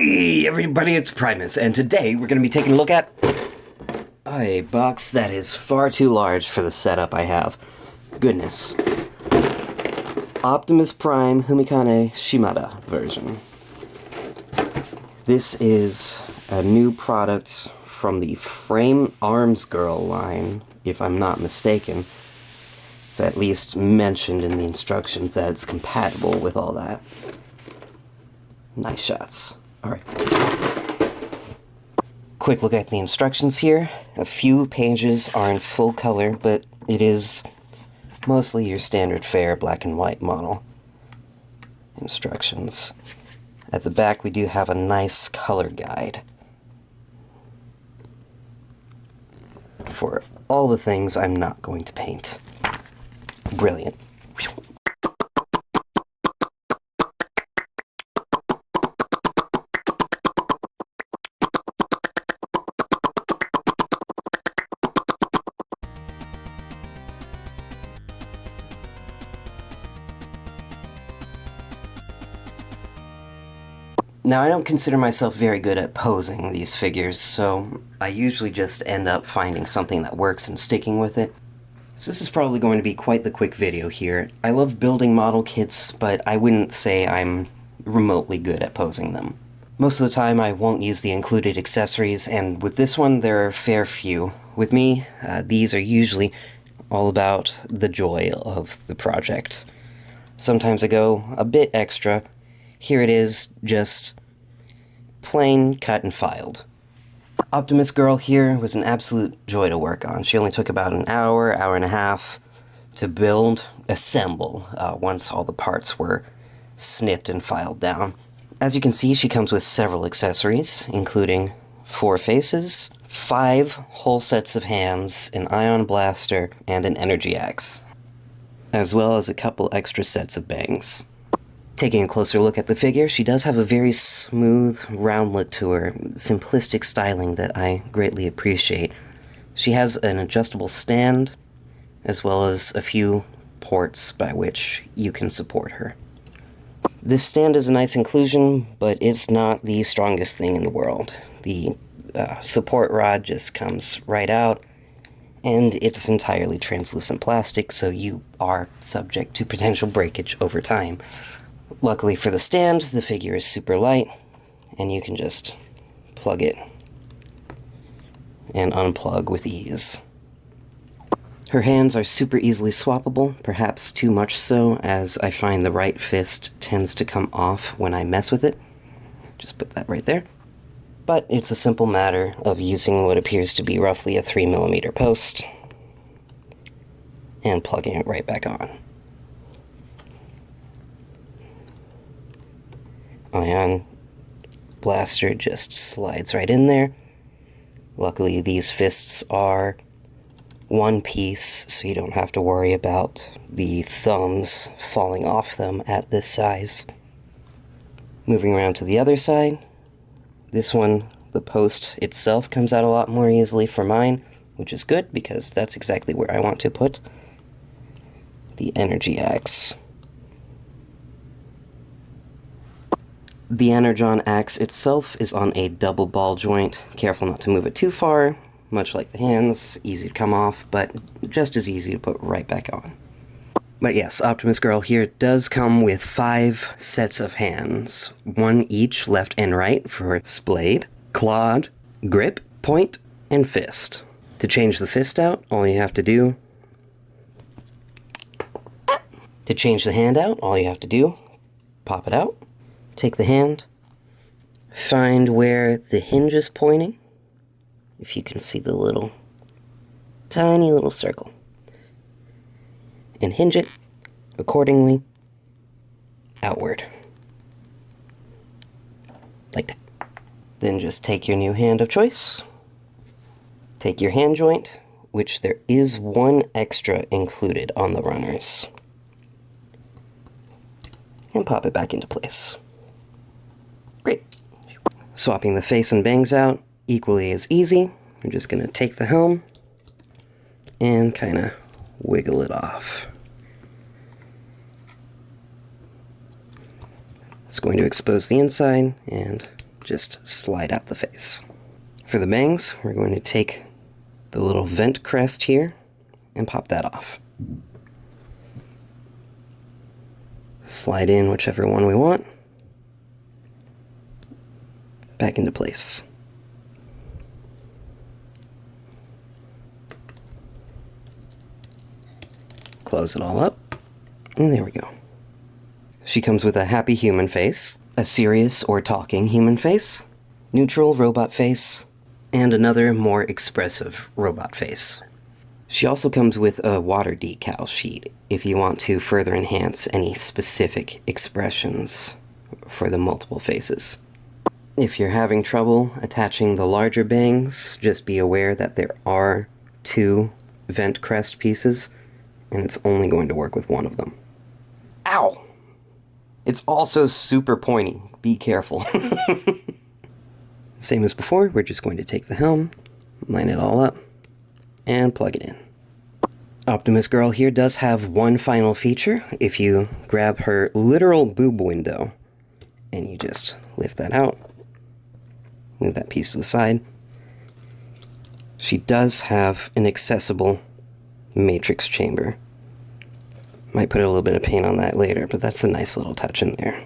Hey everybody, it's Primus, and today we're going to be taking a look at a box that is far too large for the setup I have. Goodness. Optimus Prime Humikane Shimada version. This is a new product from the Frame Arms Girl line, if I'm not mistaken. It's at least mentioned in the instructions that it's compatible with all that. Nice shots. Alright. Quick look at the instructions here. A few pages are in full color, but it is mostly your standard fare black and white model instructions. At the back we do have a nice color guide for all the things I'm not going to paint. Brilliant. Now, I don't consider myself very good at posing these figures, so I usually just end up finding something that works and sticking with it. So this is probably going to be quite the quick video here. I love building model kits, but I wouldn't say I'm remotely good at posing them. Most of the time I won't use the included accessories, and with this one there are a fair few. With me, these are usually all about the joy of the project. Sometimes I go a bit extra. Here it is, just plain cut and filed. Optimus Girl here was an absolute joy to work on. She only took about an hour and a half to build, assemble, once all the parts were snipped and filed down. As you can see, she comes with several accessories, including 4 faces, 5 whole sets of hands, an ion blaster, and an energy axe, as well as a couple extra sets of bangs. Taking a closer look at the figure, she does have a very smooth, round look to her, simplistic styling that I greatly appreciate. She has an adjustable stand, as well as a few ports by which you can support her. This stand is a nice inclusion, but it's not the strongest thing in the world. The support rod just comes right out, and it's entirely translucent plastic, so you are subject to potential breakage over time. Luckily for the stand, the figure is super light, and you can just plug it and unplug with ease. Her hands are super easily swappable, perhaps too much so, as I find the right fist tends to come off when I mess with it. Just put that right there. But it's a simple matter of using what appears to be roughly a 3mm post and plugging it right back on. Ion blaster just slides right in there. Luckily, these fists are one piece, so you don't have to worry about the thumbs falling off them at this size. Moving around to the other side, this one, the post itself comes out a lot more easily for mine, which is good because that's exactly where I want to put the energy axe. The Energon axe itself is on a double ball joint. Careful not to move it too far. Much like the hands, easy to come off, but just as easy to put right back on. But yes, Optimus Girl here does come with 5 sets of hands. 1 each, left and right, for splayed, clawed, grip, point, and fist. To change the fist out, all you have to do... To change the hand out, all you have to do, pop it out. Take the hand, find where the hinge is pointing, if you can see the little, tiny little circle, and hinge it accordingly outward, like that. Then just take your new hand of choice, take your hand joint, which there is 1 extra included on the runners, and pop it back into place. Great. Swapping the face and bangs out equally as easy. I'm just going to take the helm and kind of wiggle it off. It's going to expose the inside and just slide out the face. For the bangs, we're going to take the little vent crest here and pop that off. Slide in whichever one we want. Back into place. Close it all up, and there we go. She comes with a happy human face, a serious or talking human face, neutral robot face, and another more expressive robot face. She also comes with a water decal sheet if you want to further enhance any specific expressions for the multiple faces. If you're having trouble attaching the larger bangs, just be aware that there are 2 vent crest pieces, and it's only going to work with one of them. Ow! It's also super pointy. Be careful. Same as before, we're just going to take the helm, line it all up, and plug it in. Optimus Girl here does have one final feature. If you grab her literal boob window, and you just lift that out, move that piece to the side, she does have an accessible matrix chamber. Might put a little bit of paint on that later, but that's a nice little touch in there.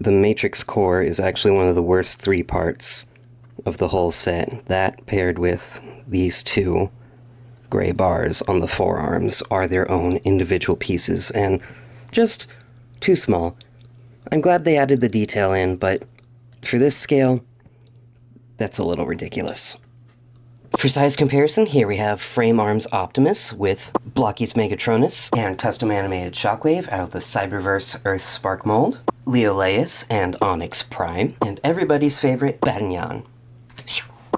The matrix core is actually one of the worst 3 parts of the whole set. That, paired with these 2 gray bars on the forearms, are their own individual pieces, and just too small. I'm glad they added the detail in, but for this scale, that's a little ridiculous. For size comparison, here we have Frame Arms Optimus with Blocky's Megatronus and custom animated Shockwave out of the Cyberverse Earth Spark mold, Leoleus and Onyx Prime, and everybody's favorite Batignon.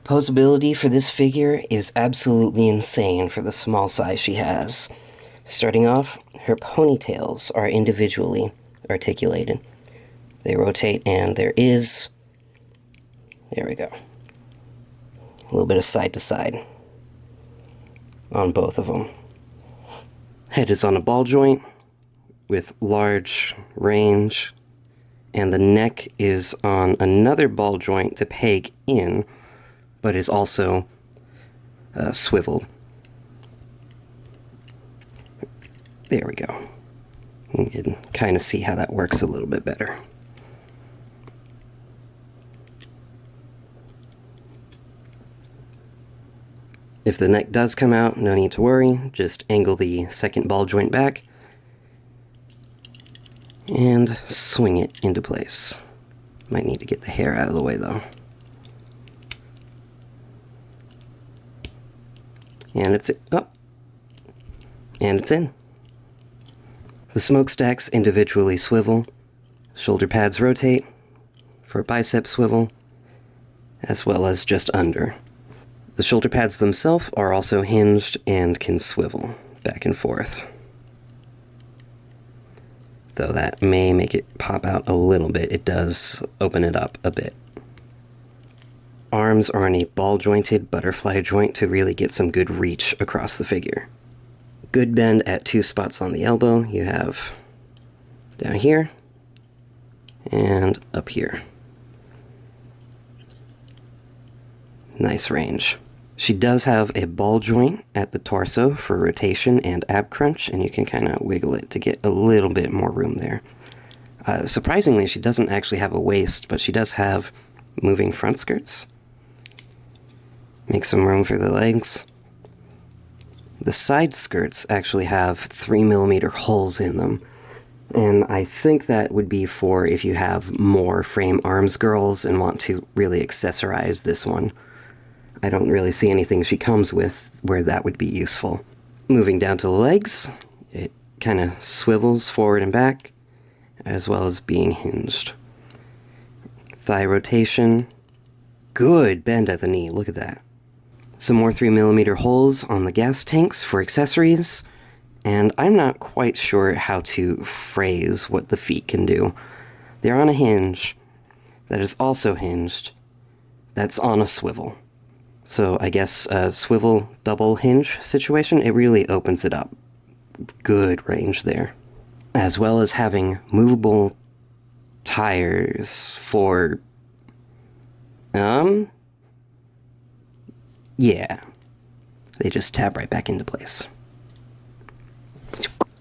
Posability for this figure is absolutely insane for the small size she has. Starting off, her ponytails are individually articulated. They rotate, and there we go. A little bit of side to side on both of them. Head is on a ball joint with large range, and the neck is on another ball joint to peg in, but is also swiveled. There we go. You can kind of see how that works a little bit better. If the neck does come out, no need to worry. Just angle the second ball joint back and swing it into place. Might need to get the hair out of the way though. And it's up. And it's in. The smokestacks individually swivel. Shoulder pads rotate for bicep swivel, as well as just under. The shoulder pads themselves are also hinged and can swivel back and forth, though that may make it pop out a little bit. It does open it up a bit. Arms are on a ball-jointed butterfly joint to really get some good reach across the figure. Good bend at 2 spots on the elbow. You have down here and up here. Nice range. She does have a ball joint at the torso for rotation and ab crunch, and you can kind of wiggle it to get a little bit more room there. Surprisingly, she doesn't actually have a waist, but she does have moving front skirts. Make some room for the legs. The side skirts actually have 3mm holes in them, and I think that would be for if you have more frame arms girls and want to really accessorize this one. I don't really see anything she comes with where that would be useful. Moving down to the legs, it kind of swivels forward and back, as well as being hinged. Thigh rotation. Good bend at the knee, look at that. Some more 3mm holes on the gas tanks for accessories, and I'm not quite sure how to phrase what the feet can do. They're on a hinge that is also hinged, that's on a swivel. So I guess a swivel double hinge situation, it really opens it up. Good range there. As well as having movable tires for Yeah. They just tab right back into place.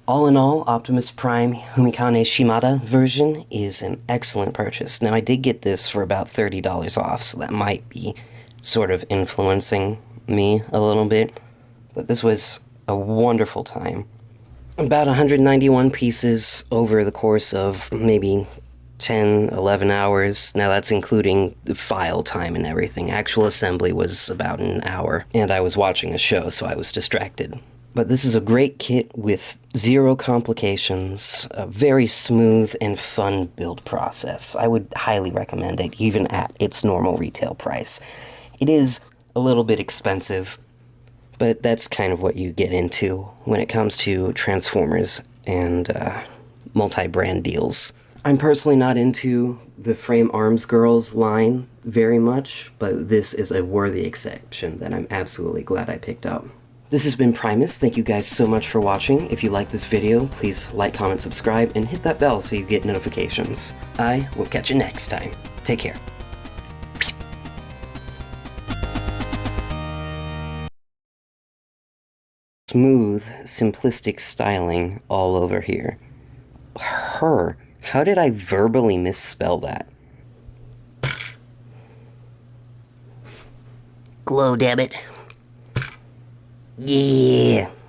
All in all, Optimus Prime Humikane Shimada version is an excellent purchase. Now, I did get this for about $30 off, so that might be sort of influencing me a little bit. But this was a wonderful time. About 191 pieces over the course of maybe 10, 11 hours. Now that's including the file time and everything. Actual assembly was about an hour, and I was watching a show, so I was distracted. But this is a great kit with zero complications, a very smooth and fun build process. I would highly recommend it, even at its normal retail price. It is a little bit expensive, but that's kind of what you get into when it comes to Transformers and multi-brand deals. I'm personally not into the Frame Arms Girls line very much, but this is a worthy exception that I'm absolutely glad I picked up. This has been Primus. Thank you guys so much for watching. If you like this video, please like, comment, subscribe, and hit that bell so you get notifications. I will catch you next time. Take care. Smooth, simplistic styling all over here. Her. How did I verbally misspell that? Glow, damn it. Yeah.